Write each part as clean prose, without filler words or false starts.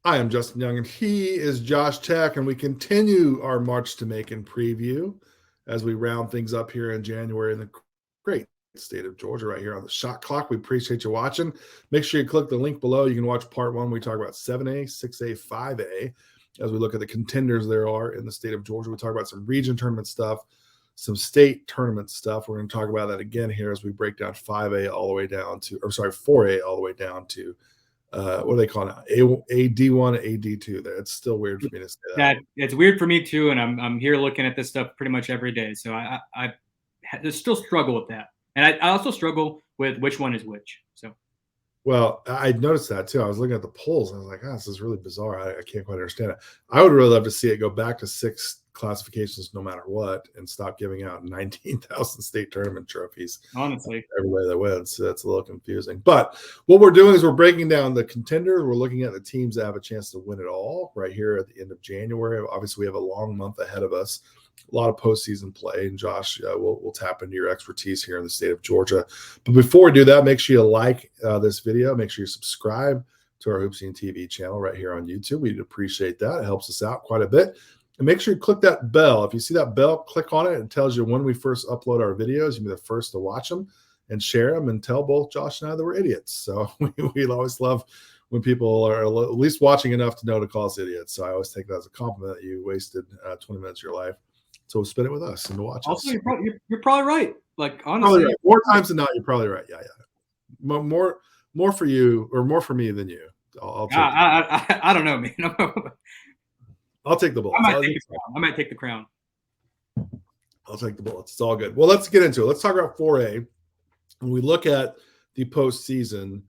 I am Justin Young, and he is Josh Tech, and we continue our March to Macon preview as we round things up here in January in the great state of Georgia right here on the shot clock. We appreciate you watching. Make sure you click the link below. You can watch part one. We talk about 7A, 6A, 5A as we look at the contenders there are in the state of Georgia. We talk about some region tournament stuff, some state tournament stuff. We're going to talk about that again here as we break down 5A all the way down to, 4A all the way down to what do they call it now? AD1, AD2. It's still weird for me to say that. It's weird for me too, and I'm here looking at this stuff pretty much every day. So I still struggle with that, and I also struggle with which one is which. So, well, I noticed that too. I was looking at the polls, and I was like, this is really bizarre. I can't quite understand it. I would really love to see it go back to 6 classifications no matter what and stop giving out 19,000 state tournament trophies. Honestly, everybody that wins. So that's a little confusing. But what we're doing is we're breaking down the contenders. We're looking at the teams that have a chance to win it all right here at the end of January. Obviously, we have a long month ahead of us, a lot of postseason play. And Josh, we'll tap into your expertise here in the state of Georgia. But before we do that, make sure you like this video. Make sure you subscribe to our HoopSeen TV channel right here on YouTube. We'd appreciate that. It helps us out quite a bit. And make sure you click that bell. If you see that bell, click on it. It tells you when we first upload our videos. You'll be the first to watch them and share them and tell both Josh and I that we're idiots. So we always love when people are at least watching enough to know to call us idiots. So I always take that as a compliment that you wasted 20 minutes of your life to spend it with us and to watch also, us. You're probably right. Like, honestly. Right. More times than not, you're probably right. Yeah. More for you or more for me than you. I don't know, man. I'll take the bullets. I might take the crown. I'll take the bullets. It's all good. Well, let's get into it. Let's talk about 4A. When we look at the postseason,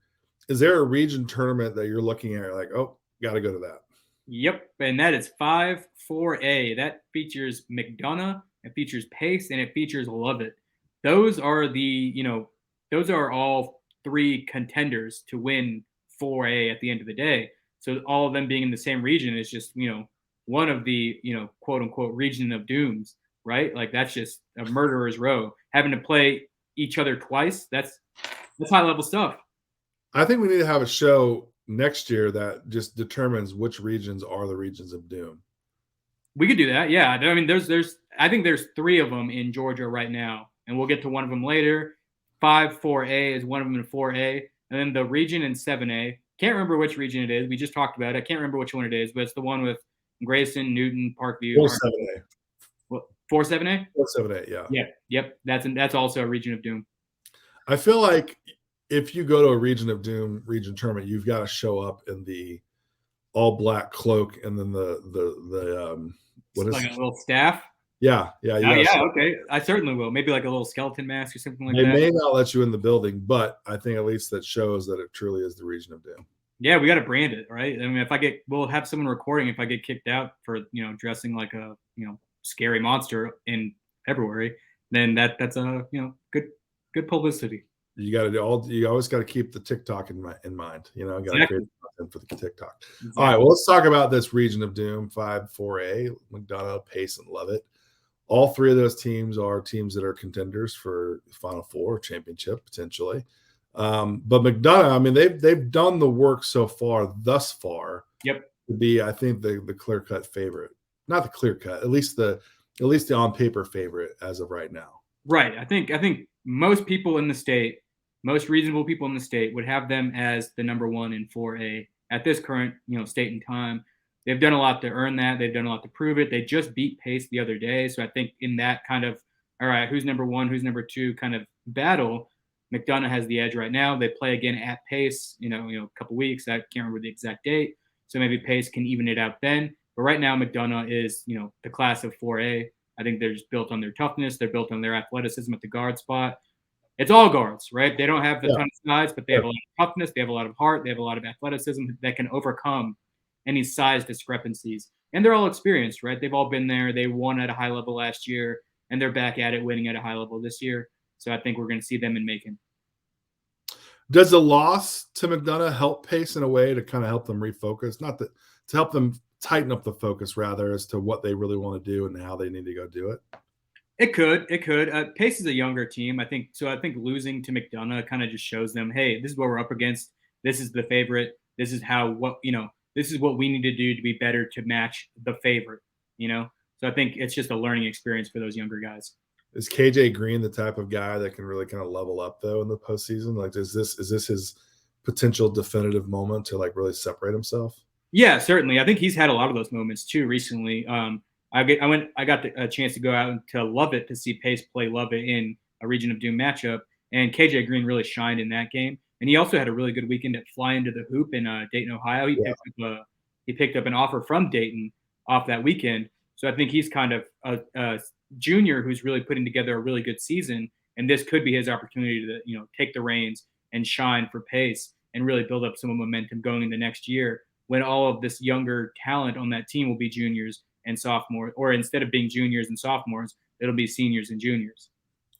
is there a region tournament that you're looking at? You're like, oh, got to go to that. Yep, and that is 5-4A. That features McDonough, it features Pace, and it features Lovett. Those are those are all 3 contenders to win 4A at the end of the day. So all of them being in the same region is just, one of the, quote unquote region of dooms, right? Like that's just a murderer's row. Having to play each other twice, that's high level stuff. I think we need to have a show next year that just determines which regions are the regions of doom. We could do that. Yeah. I mean, I think there's 3 of them in Georgia right now, and we'll get to one of them later. 5-4A is one of them in 4A, and then the region in 7A. Can't remember which region it is. We just talked about it. I can't remember which one it is, but it's the one with Grayson, Newton, Parkview. 4-7A. What, 4-7A? 4-7A, yeah. Yeah. Yep. That's also a region of doom. I feel like if you go to a region of doom region tournament, you've got to show up in the all black cloak and then the what is like a little staff? Yeah. Okay. I certainly will. Maybe like a little skeleton mask or something like that. They may not let you in the building, but I think at least that shows that it truly is the region of doom. Yeah, we got to brand it, right? I mean, we'll have someone recording if I get kicked out for, dressing like a, scary monster in February, then that's a, good publicity. You always got to keep the TikTok in mind. Got to create content for the TikTok. Exactly. All right, well, let's talk about this region of doom, 5-4A, McDonough, Pace, and Lovett. All 3 of those teams are teams that are contenders for Final Four championship potentially. But McDonough, I mean, they've done the work so far, thus far. Yep. To be, I think, the clear-cut favorite. Not the clear-cut, at least the on paper favorite as of right now. Right. I think most people in the state, most reasonable people in the state would have them as the number 1 in 4A at this current, state and time. They've done a lot to earn that. They've done a lot to prove it. They just beat Pace the other day. So I think in that kind of, all right, who's number 1, who's number 2 kind of battle, McDonough has the edge right now. They play again at Pace, a couple weeks. I can't remember the exact date. So maybe Pace can even it out then. But right now, McDonough is, the class of 4A. I think they're just built on their toughness. They're built on their athleticism at the guard spot. It's all guards, right? They don't have the ton of size, but they have a lot of toughness. They have a lot of heart. They have a lot of athleticism that can overcome any size discrepancies. And they're all experienced, right? They've all been there. They won at a high level last year, and they're back at it, winning at a high level this year. So I think we're going to see them in Macon. Does the loss to McDonough help Pace in a way to kind of help them refocus? Not that to help them tighten up the focus, rather, as to what they really want to do and how they need to go do it? It could. Pace is a younger team, I think. So I think losing to McDonough kind of just shows them, hey, this is what we're up against. This is the favorite. This is how this is what we need to do to be better to match the favorite, you know? So I think it's just a learning experience for those younger guys. Is KJ Green the type of guy that can really kind of level up though in the postseason? Like, is this his potential definitive moment to like really separate himself? Yeah, certainly. I think he's had a lot of those moments too recently. I got a chance to go out to Lubbock to see Pace play Lubbock in a Region of Doom matchup, and KJ Green really shined in that game. And he also had a really good weekend at Fly Into the Hoop in Dayton, Ohio. He picked up an offer from Dayton off that weekend. So I think he's kind of a junior who's really putting together a really good season, and this could be his opportunity to take the reins and shine for Pace and really build up some momentum going into next year when all of this younger talent on that team will be juniors and sophomores, or instead of being juniors and sophomores, it'll be seniors and juniors.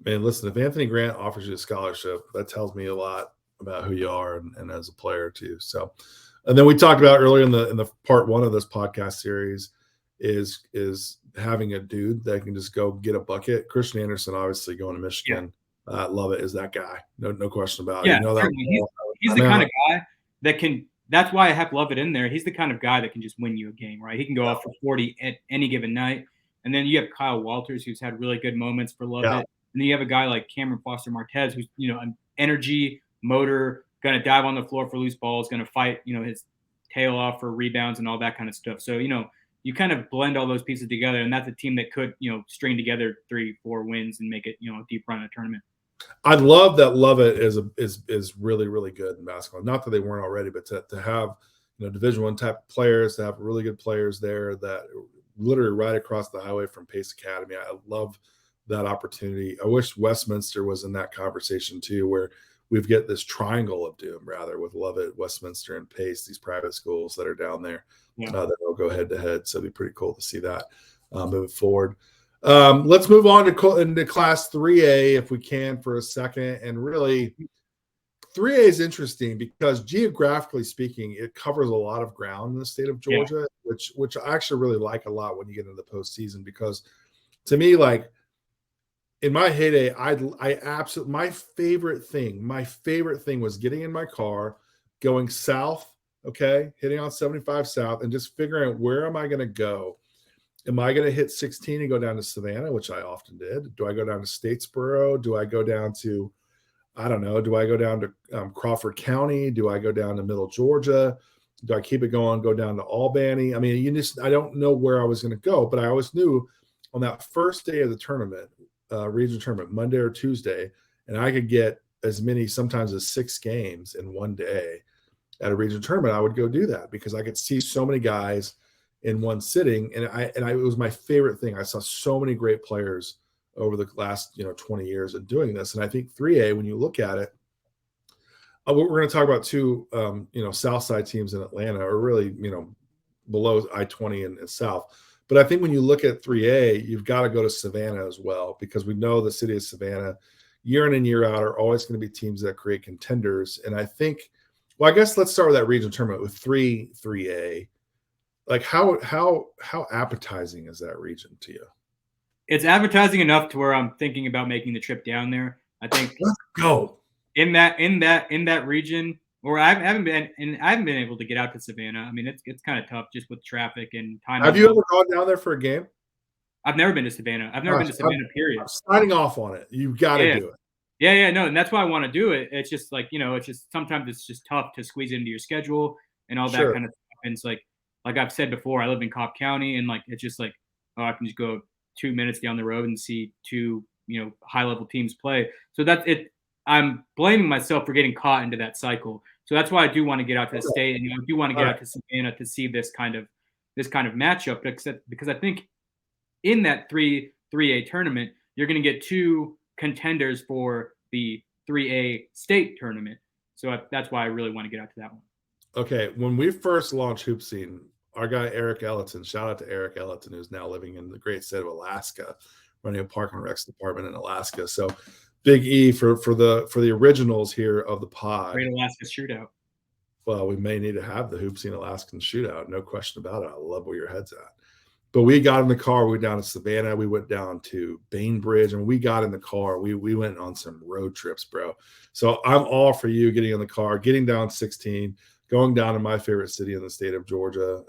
Man, listen, if Anthony Grant offers you a scholarship, that tells me a lot about who you are and as a player too. So, and then we talked about earlier in the part one of this podcast series is having a dude that can just go get a bucket. Christian Anderson, obviously going to Michigan. Yeah. Love it. Is that guy. No question about it. Yeah, he's the kind of guy that can. That's why I have Lovett in there. He's the kind of guy that can just win you a game, right? He can go off for 40 at any given night. And then you have Kyle Walters, who's had really good moments for Lovett. Yeah. And then you have a guy like Cameron Foster Martez, who's, an energy, motor, going to dive on the floor for loose balls, going to fight, his tail off for rebounds and all that kind of stuff. So, you kind of blend all those pieces together, and that's a team that could, string together 3-4 wins and make it, a deep run in a tournament. I love that Lovett is really, really good in basketball. Not that they weren't already, but to have Division I type players, to have really good players there that literally right across the highway from Pace Academy. I love that opportunity. I wish Westminster was in that conversation too, where we've got this triangle of doom rather with Lovett, Westminster, and Pace, these private schools that are down there that will go head to head. So it'd be pretty cool to see that moving forward. Let's move on into Class 3A if we can for a second. And really, 3A is interesting because geographically speaking, it covers a lot of ground in the state of Georgia, which I actually really like a lot when you get into the postseason, because to me, like in my heyday, I absolutely my favorite thing was getting in my car, going south, hitting on 75 south, and just figuring out where am I going to go. Am I going to hit 16 and go down to Savannah, which I often did? Do I go down to Statesboro? Do I go down to, I don't know, do I go down to Crawford County? Do I go down to Middle Georgia? Do I keep it going, go down to Albany? I mean, I don't know where I was going to go, but I always knew on that first day of the tournament, regional tournament, Monday or Tuesday, and I could get as many, sometimes as 6 games in one day at a regional tournament, I would go do that because I could see so many guys in one sitting. And it was my favorite thing. I saw so many great players over the last, 20 years of doing this. And I think 3A, when you look at it, we're going to talk about 2, South Side teams in Atlanta are really, below I-20 and South. But I think when you look at 3A, you've got to go to Savannah as well, because we know the city of Savannah year in and year out are always going to be teams that create contenders. And I think, well, I guess let's start with that regional tournament with 3A. Like how appetizing is that region to you? It's appetizing enough to where I'm thinking about making the trip down there. I think let's go in that region. Or I haven't been able to get out to Savannah. I mean, it's kind of tough just with traffic and time. Have you ever gone down there for a game? I've never been to Savannah. I've never been to Savannah. Period. I'm signing off on it. You've got to do it. Yeah, no, and that's why I want to do it. It's just like it's just sometimes it's just tough to squeeze into your schedule and all that kind of stuff. And it's like I've said before, I live in Cobb County, and like it's just like I can just go 2 minutes down the road and see 2 high level teams play. So that's it. I'm blaming myself for getting caught into that cycle. So that's why I do want to get out to the state, and I do want to get out to Savannah to see this kind of matchup. Because I think in that 3A tournament, you're going to get 2 contenders for the 3A state tournament. So that's why I really want to get out to that one. Okay, when we first launched HoopSeen, our guy Eric Elliton, shout out to Eric Elliton, who's now living in the great state of Alaska, running a park and recs department in Alaska. So Big E for the originals here of the pod. Great Alaska shootout. Well, we may need to have the HoopSeen Alaskan shootout. No question about it. I love where your head's at. But we got in the car. We went down to Savannah. We went down to Bainbridge, and we got in the car. We went on some road trips, bro. So I'm all for you getting in the car, getting down 16, going down to my favorite city in the state of Georgia.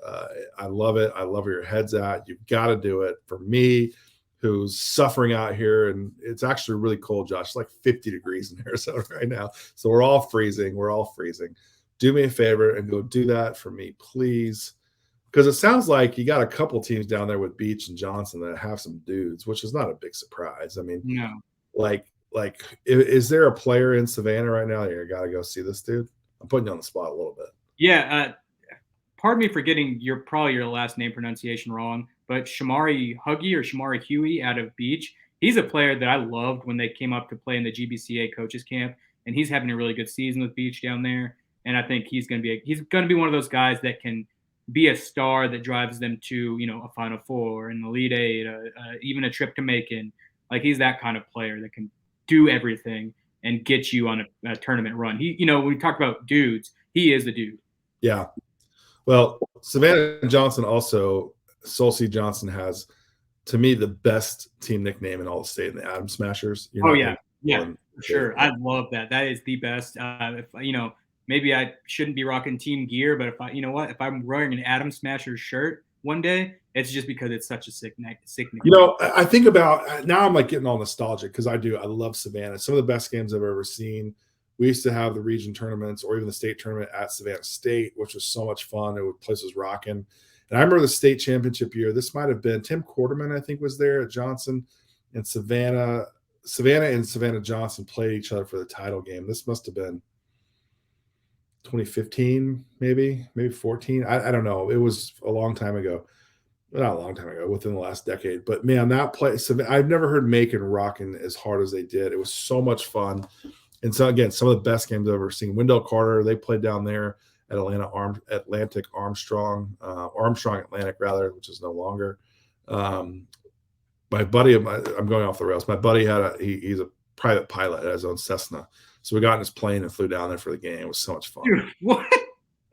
I love it. I love where your head's at. You've got to do it. For me, who's suffering out here, and it's actually really cold, Josh. It's like 50 degrees in Arizona right now. So we're all freezing. Do me a favor and go do that for me, please. Because it sounds like you got a couple teams down there with Beach and Johnson that have some dudes, which is not a big surprise. I mean, No. Is there a player in Savannah right now that you got to go see this dude? I'm putting you on the spot a little bit. Yeah. Pardon me for getting your last name pronunciation wrong, but Shamari Huggy or Shamari Huey out of Beach, he's a player that I loved when they came up to play in the GBCA coaches camp, and he's having a really good season with Beach down there. And I think he's going to be one of those guys that can be a star that drives them to, a Final Four and Elite Eight, even a trip to Macon. Like, he's that kind of player that can do everything and get you on a tournament run. When we talk about dudes, he is a dude. Yeah. Well, Savannah Johnson also, Solcy Johnson has, to me, the best team nickname in all the state in the Atom Smashers. Yeah, for sure. I love that. That is the best. Maybe I shouldn't be rocking team gear, but if I'm wearing an Atom Smashers shirt one day, it's just because it's such a sick nickname. I think about now. I'm like getting all nostalgic because I love Savannah. Some of the best games I've ever seen. We used to have the region tournaments or even the state tournament at Savannah State, which was so much fun. The place was rocking. And I remember the state championship year. This might have been Tim Quarterman, I think, was there at Johnson, and Savannah and Savannah Johnson played each other for the title game. This must have been 2015, maybe 14. I don't know. It was a long time ago. Not a long time ago, within the last decade. But man, that place, I've never heard Macon rocking as hard as they did. It was so much fun. And so, again, some of the best games I've ever seen. Wendell Carter, they played down there at Atlantic Armstrong Atlantic, rather, which is no longer. My buddy, I'm going off the rails. My buddy he's a private pilot, had his own Cessna. So we got in his plane and flew down there for the game. It was so much fun. Dude, what?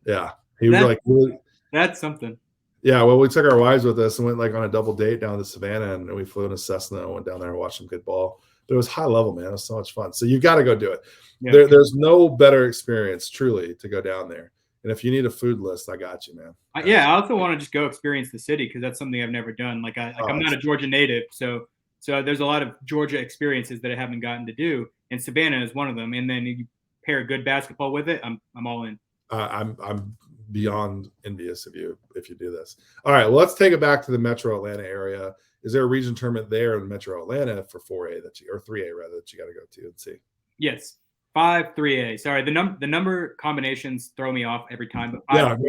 Yeah. He was like, really, that's something. Yeah, well, we took our wives with us and went like on a double date down to Savannah, and we flew in a Cessna and went down there and watched some good ball. But it was high level, man. It was so much fun. So you got to go do it. Yeah. There's no better experience, truly, to go down there. And if you need a food list, I got you, man. I also want to just go experience the city because that's something I've never done. I'm not a Georgia native, so there's a lot of Georgia experiences that I haven't gotten to do, and Savannah is one of them. And then you pair good basketball with it, I'm all in. I'm beyond envious of you if you do this. All right, well, let's take it back to the Metro Atlanta area. Is there a region tournament there in Metro Atlanta for 4A or 3A rather that you got to go to and see? Yes, 5 3A. Sorry, the number combinations throw me off every time. But 5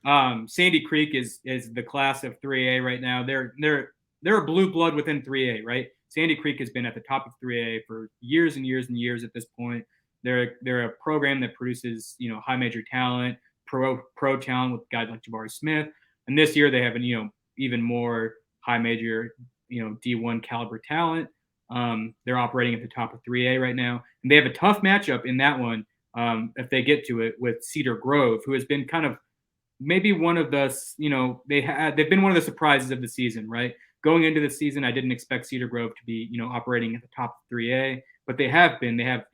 3A. Sandy Creek is the class of 3A right now. They're a blue blood within 3A, right? Sandy Creek has been at the top of 3A for years and years and years at this point. They're a program that produces high major talent, pro talent with guys like Jabari Smith, and this year they have an even more high major D1 caliber talent. They're operating at the top of 3A right now, and they have a tough matchup in that one if they get to it with Cedar Grove, who has been kind of maybe one of the they've been one of the surprises of the season, right? Going into the season, I didn't expect Cedar Grove to be operating at the top of 3A, but they have been. They have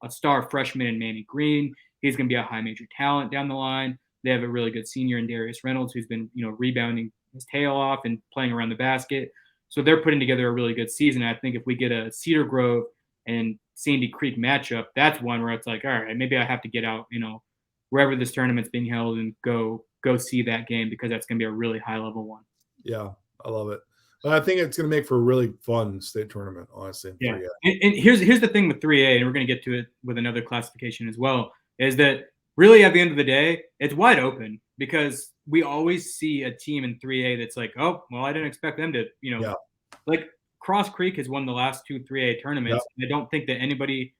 a star freshman in Manny Green. He's going to be a high major talent down the line. They have a really good senior in Darius Reynolds, who's been, rebounding his tail off and playing around the basket. So they're putting together a really good season. I think if we get a Cedar Grove and Sandy Creek matchup, that's one where it's like, all right, maybe I have to get out, wherever this tournament's being held and go see that game because that's going to be a really high level one. Yeah, I love it. I think it's going to make for a really fun state tournament, honestly. Yeah. And here's the thing with 3A, and we're going to get to it with another classification as well, is that really at the end of the day, it's wide open because we always see a team in 3A that's like, oh, well, I didn't expect them to, like Cross Creek has won the last 2 3A tournaments. Yeah. And I don't think that anybody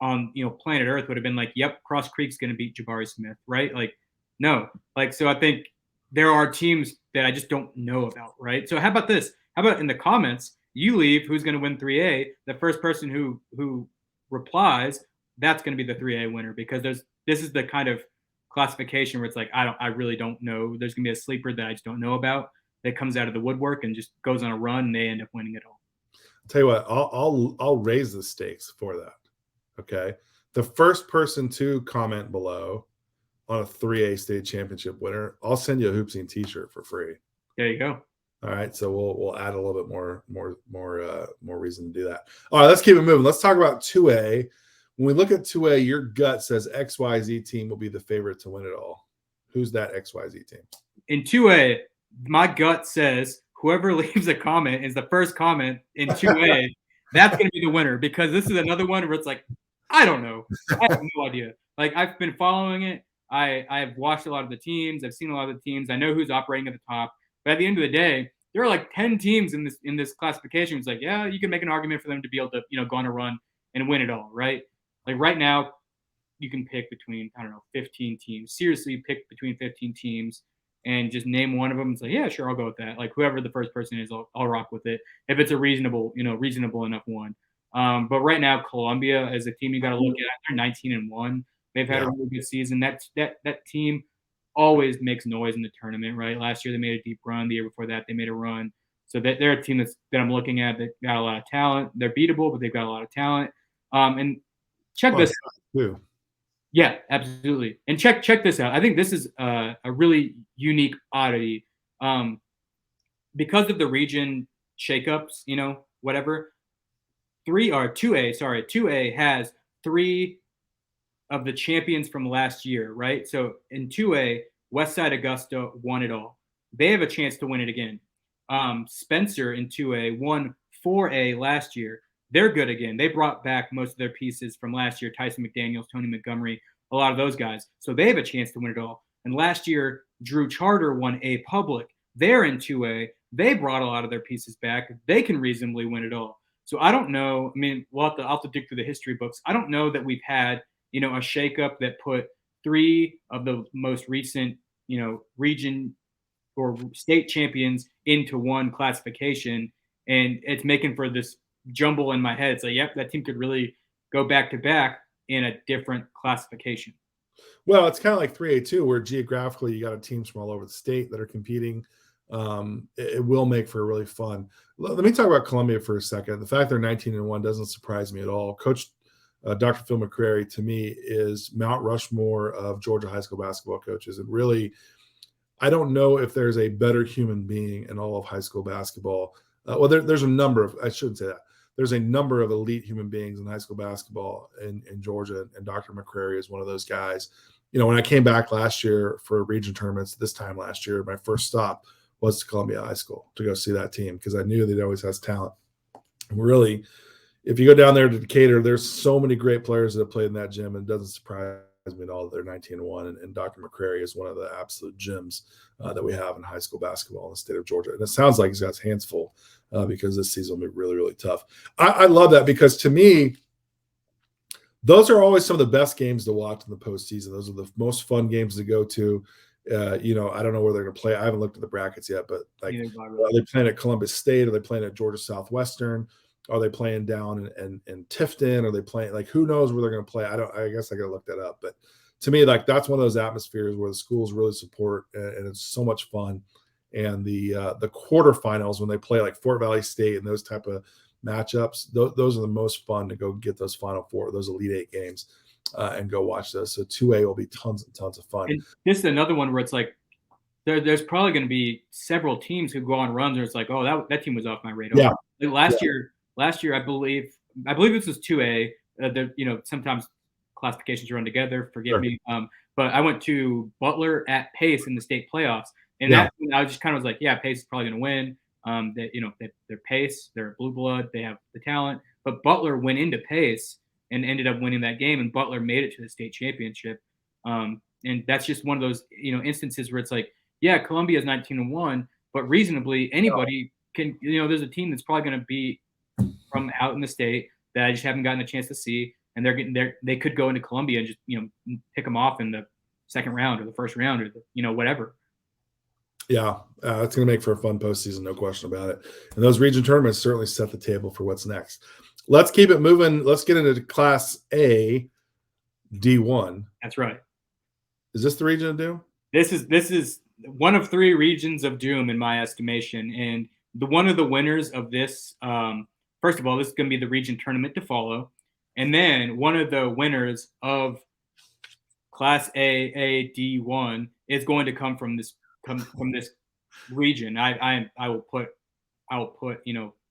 on, planet Earth would have been like, yep, Cross Creek's going to beat Jabari Smith, right? Like, no. Like, so I think there are teams that I just don't know about, right? So how about this? How about in the comments, you leave who's going to win 3A. The first person who replies, that's going to be the 3A winner because this is the kind of classification where it's like I really don't know. There's going to be a sleeper that I just don't know about that comes out of the woodwork and just goes on a run and they end up winning it all. I'll tell you what, I'll raise the stakes for that. Okay, the first person to comment below on a 3A state championship winner, I'll send you a HoopSeen t-shirt for free. There you go. All right, so we'll add a little bit more reason to do that. All right, let's keep it moving. Let's talk about 2A. When we look at 2A, your gut says XYZ team will be the favorite to win it all. Who's that XYZ team? In 2A, my gut says whoever leaves a comment is the first comment in 2A. That's going to be the winner, because this is another one where it's like, I don't know. I have no idea. Like, I've been following it. I've watched a lot of the teams. I've seen a lot of the teams. I know who's operating at the top. But at the end of the day, there are like 10 teams in this classification. It's like, yeah, you can make an argument for them to be able to, go on a run and win it all, right? Like right now, you can pick between, 15 teams. Seriously, pick between 15 teams and just name one of them. It's like, yeah, sure, I'll go with that. Like whoever the first person is, I'll rock with it if it's a reasonable enough one. But right now, Columbia as a team you got to look at. They're 19-1. They've had a really good season. That team always makes noise in the tournament, right? Last year they made a deep run. The year before that they made a run. So they're a team that I'm looking at that got a lot of talent. They're beatable, but they've got a lot of talent. And check this out. Yeah, absolutely. And check this out. I think this is a really unique oddity. Because of the region shakeups, whatever. 2A has 3 of the champions from last year, right? So in 2A, Westside Augusta won it all. They have a chance to win it again. Spencer in 2A won 4A last year. They're good again. They brought back most of their pieces from last year, Tyson McDaniels, Tony Montgomery, a lot of those guys. So they have a chance to win it all. And last year, Drew Charter won A Public. They're in 2A. They brought a lot of their pieces back. They can reasonably win it all. So I don't know. I mean, I'll have to dig through the history books. I don't know that we've had a shakeup that put 3 of the most recent, region or state champions into one classification. And it's making for this jumble in my head. It's like, yep, that team could really go back to back in a different classification. Well, it's kind of like 3A2, where geographically you got teams from all over the state that are competing. It will make for a really fun. Let me talk about Columbia for a second. The fact they're 19-1 doesn't surprise me at all. Coach Dr. Phil McCrary, to me, is Mount Rushmore of Georgia high school basketball coaches. And really, I don't know if there's a better human being in all of high school basketball. There's a number of, I shouldn't say that. There's a number of elite human beings in high school basketball in Georgia, and Dr. McCrary is one of those guys. When I came back last year for region tournaments, this time last year, my first stop was to Columbia High School to go see that team, because I knew that it always has talent. And really, if you go down there to Decatur, there's so many great players that have played in that gym, and it doesn't surprise me at all that they're 19-1. And Dr. McCrary is one of the absolute gems that we have in high school basketball in the state of Georgia. And it sounds like he's got his hands full because this season will be really, really tough. I love that, because to me, those are always some of the best games to watch in the postseason. Those are the most fun games to go to. I don't know where they're going to play. I haven't looked at the brackets yet, but are they playing at Columbus State? Are they playing at Georgia Southwestern? Are they playing down in Tifton? Are they playing, who knows where they're going to play? I guess I got to look that up. But to me, that's one of those atmospheres where the schools really support, and it's so much fun. And the quarterfinals, when they play like Fort Valley State and those type of matchups, those are the most fun to go get those Final Four, those Elite Eight games, and go watch those. So 2A will be tons and tons of fun. And this is another one where it's like there's probably going to be several teams who go on runs where it's like, oh, that team was off my radar. Yeah. Like last year, I believe this was 2A. Sometimes classifications run together. Forgive me. But I went to Butler at Pace in the state playoffs, and I was just kind of like, yeah, Pace is probably going to win. They're Pace, they're blue blood, they have the talent. But Butler went into Pace and ended up winning that game, and Butler made it to the state championship. And that's just one of those instances where it's like, yeah, Columbia is 19-1, but reasonably anybody can. There's a team that's probably going to be from out in the state that I just haven't gotten a chance to see, and they're getting there. They could go into Columbia and just pick them off in the second round or the first round or whatever. Yeah, it's going to make for a fun postseason, no question about it. And those region tournaments certainly set the table for what's next. Let's keep it moving. Let's get into Class A, D1. That's right. Is this the region of doom? This is one of 3 regions of doom in my estimation, and one of the winners of this. First of all, this is going to be the region tournament to follow, and then one of the winners of Class A, D1 is going to come from this region. I will put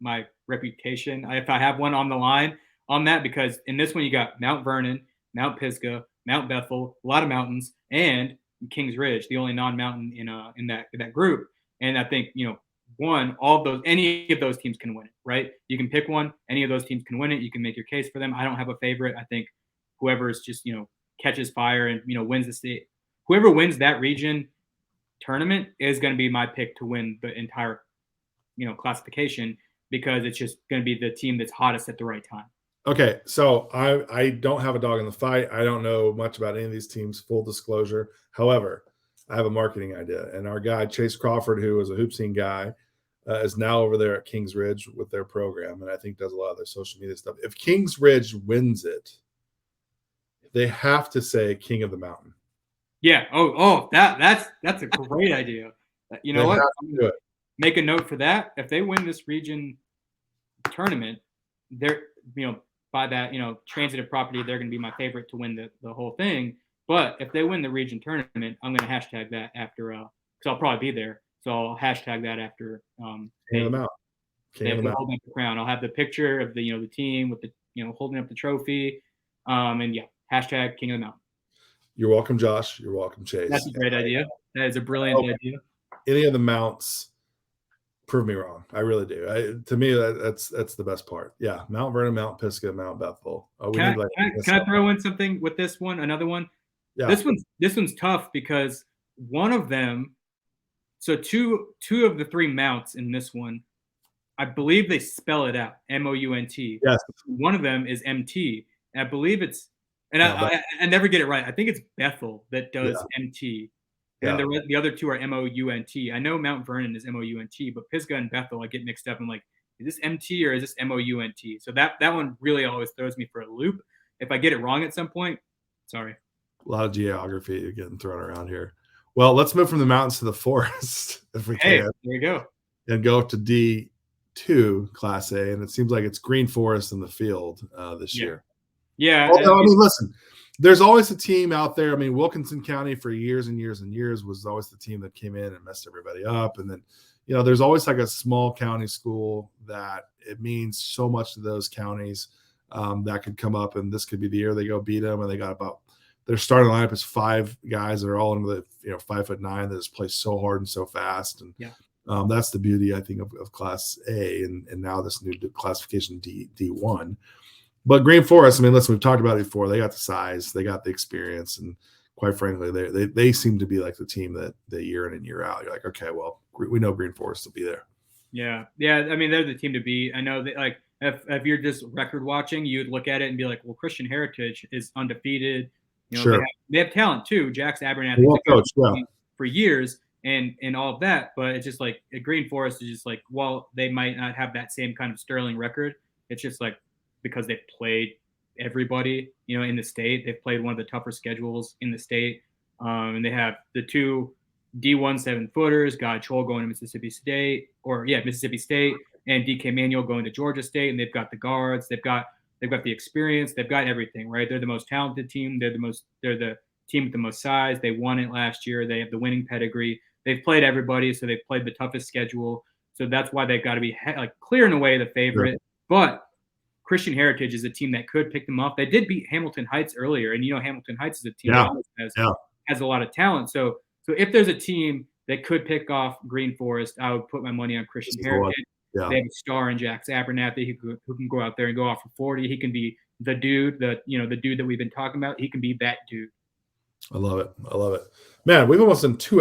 my reputation, if I have one, on the line on that, because in this one you got Mount Vernon, Mount Pisgah, Mount Bethel, a lot of mountains, and Kings Ridge, the only non-mountain in that group. And I think any of those teams can win it, right? You can pick one, any of those teams can win it. You can make your case for them. I don't have a favorite. I think whoever is just catches fire and wins the state, whoever wins that region tournament is going to be my pick to win the entire classification, because it's just going to be the team that's hottest at the right time. Okay, so I don't have a dog in the fight. I don't know much about any of these teams, full disclosure. However, I have a marketing idea, and our guy Chase Crawford, who is a HoopSeen guy, is now over there at Kings Ridge with their program, and I think does a lot of their social media stuff. If Kings Ridge wins it, they have to say King of the Mountain. Yeah. That's a great idea. You know what? Make a note for that. If they win this region tournament, they're by that transitive property, they're going to be my favorite to win the whole thing. But if they win the region tournament, I'm going to hashtag that after because I'll probably be there. So I'll hashtag that after King of the Mountain. King of the Mountain. Holding up the crown. I'll have the picture of the team with the holding up the trophy. And yeah, hashtag King of the Mountain. You're welcome, Josh. You're welcome, Chase. That's a great idea. That is a brilliant idea. Any of the mounts prove me wrong. I really do. To me, that's the best part. Yeah, Mount Vernon, Mount Pisgah, Mount Bethel. Can I throw in something with this one? Another one. Yeah. This one's tough because one of them. So two of the three mounts in this one, I believe they spell it out, Mount. Yes. One of them is MT. And I believe it's, and I never get it right. I think it's Bethel that does MT. And the other two are Mount. I know Mount Vernon is Mount, but Pisgah and Bethel, I get mixed up. I'm like, is this MT or is this Mount? So that one really always throws me for a loop. If I get it wrong at some point, sorry. A lot of geography getting thrown around here. Well, let's move from the mountains to the forest if we can. There you go. And go up to D2 Class A, and it seems like it's Green Forest in the field this year. Yeah. Although, I mean, listen, there's always a team out there. I mean, Wilkinson County for years and years and years was always the team that came in and messed everybody up. And then, there's always like a small county school that it means so much to those counties that could come up, and this could be the year they go beat them. And they got their starting lineup is 5 guys that are all under the 5'9" that just play so hard and so fast. And that's the beauty, I think, of Class A and now this new classification D1. But Green Forest, I mean, listen, we've talked about it before. They got the size, they got the experience, and quite frankly, they seem to be like the team that year in and year out. You're like, okay, well, we know Green Forest will be there. Yeah. I mean, they're the team to beat. I know that, like, if you're just record watching, you'd look at it and be like, well, Christian Heritage is undefeated. Sure. They have talent too. Jax Abernathy for years and all of that, but it's just like Green Forest is just like, well, they might not have that same kind of sterling record. It's just like because they've played everybody, in the state. They've played one of the tougher schedules in the state, and they have the 2 D1 7-footers, Guy Chol going to Mississippi State, and DK Manuel going to Georgia State, and they've got the guards, they've got the experience, they've got everything, right? They're the most talented team. They're the team with the most size. They won it last year. They have the winning pedigree. They've played everybody, so they've played the toughest schedule. So that's why they've got to be clear in a way the favorite. Sure. But Christian Heritage is a team that could pick them up. They did beat Hamilton Heights earlier, and Hamilton Heights is a team that has a lot of talent. So if there's a team that could pick off Green Forest, I would put my money on Christian Heritage. Yeah. They have a star in Jax Abernathy who can go out there and go off for 40. He can be the dude, the dude that we've been talking about. He can be that dude. I love it. Man, we've almost done 2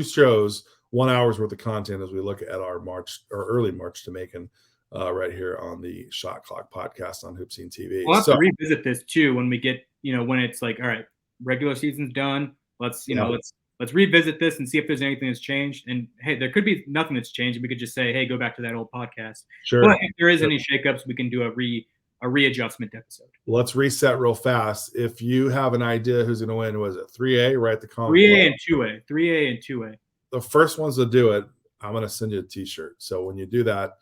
shows, 1 hour's worth of content as we look at our early March to Macon right here on the Shot Clock podcast on HoopSeen TV. We'll have to revisit this too when we get, when it's like, all right, regular season's done. Let's revisit this and see if there's anything that's changed. And hey, there could be nothing that's changed. We could just say, hey, go back to that old podcast. Sure. But if there is any shakeups, we can do a readjustment episode. Let's reset real fast. If you have an idea who's going to win, was it 3A? Write the comment. 3A and 2A. 3A and 2A. The first ones to do it, I'm going to send you a T-shirt. So when you do that,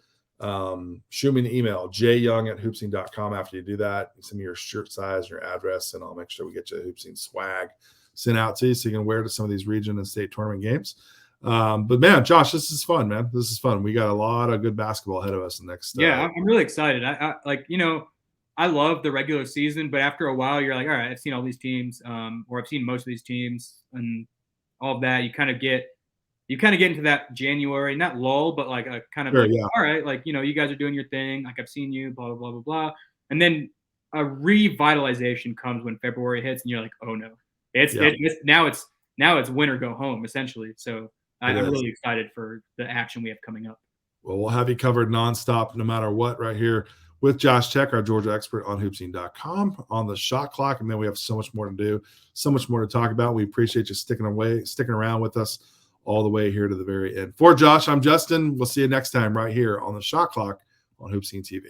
shoot me an email, jyoung@hoopseen.com. After you do that, send me your shirt size and your address, and I'll make sure we get you a HoopSeen swag sent out to you so you can wear to some of these region and state tournament games. But man, Josh, this is fun, man. This is fun. We got a lot of good basketball ahead of us next. Yeah, I'm really excited. I like, I love the regular season, but after a while, you're like, all right, I've seen all these teams, or I've seen most of these teams, and all of that. You kind of get into that January, not lull, but like a kind of Sure, like, yeah. all right, like, you guys are doing your thing. Like, I've seen you, blah, blah, blah, blah, blah. And then a revitalization comes when February hits, and you're like, oh no, now it's win or go home, essentially. So I'm really excited for the action we have coming up. Well, we'll have you covered nonstop, no matter what, right here with Josh Tech, our Georgia expert on HoopSeen.com, on the shot clock. And then we have so much more to do, so much more to talk about. We appreciate you sticking around with us all the way here to the very end. For Josh, I'm Justin. We'll see you next time right here on the shot clock on HoopSeen TV.